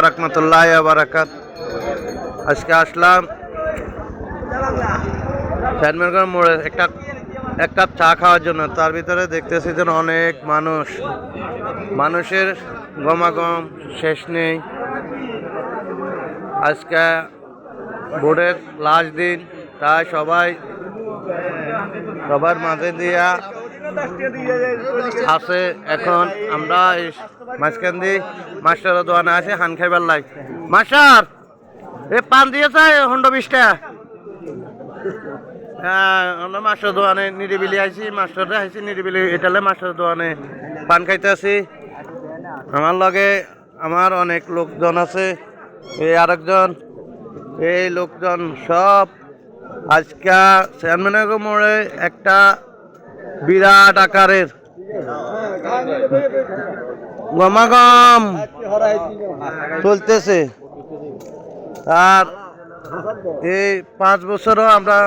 রাহমাতুল্লাহি ওয়া বারাকাতুহু। আজকে আসলাম শ্যানমিনগর মোড়ে এক কাপ চা খাওয়ার জন্য। তার ভিতরে দেখতেছি যেন অনেক মানুষের গমাগম শেষ নেই। আজকে ভোটের লাস্ট দিন, তাই সবার মাঝে দিয়া আছে। এখন আমরা মাঝখান দিয়ে মাস্টারের দোকানে আছে হান খাইবার লাই। মাস্টার এ পান দিয়েছে 120 টাকা। হ্যাঁ, আমরা মাস্টার দোকানে নিরিবিলি আইছি, মাস্টাররা আইছি নিরিবিলি এটালে মাস্টার দোকানে পান খাইতে আছি। আমার লগে আমার অনেক লোকজন আছে, এই আরেকজন, এই লোকজন সব আজকে শ্যানমিনগর মোড়ে একটা বিরাট আকারের গমাগম চলতেছে। আর এই 5 বছরও আমরা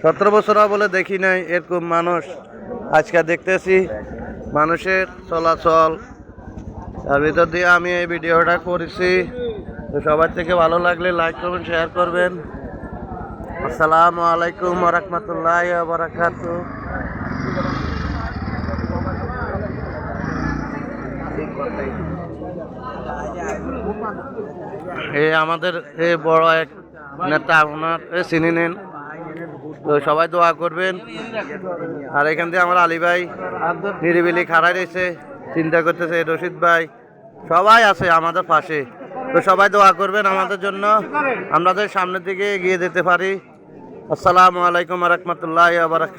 17 বছরও বলে দেখি নাই এরকম মানুষ। আজকে দেখতেছি মানুষের চলাচল, তার ভিতর দিয়ে আমি এই ভিডিওটা করেছি। তো সবার থেকে ভালো লাগলে লাইক করবেন, শেয়ার করবেন। আসসালামু আলাইকুম ওয়া রাহমাতুল্লাহি ওয়া বারাকাতুহু। এই আমাদের এই বড় এক নেতা, আপনার চিনি নেন, তো সবাই দোয়া করবেন। আর এখান থেকে আমার আলী ভাই নিরিবিলি খাড়াই রয়েছে, চিন্তা করতেছে, রশিদ ভাই সবাই আছে আমাদের পাশে। তো সবাই দোয়া করবেন আমাদের জন্য, আমাদের সামনের দিকে এগিয়ে যেতে পারি। আসসালামু আলাইকুম ওয়া রাহমাতুল্লাহি ওয়া বারাকাতুহু।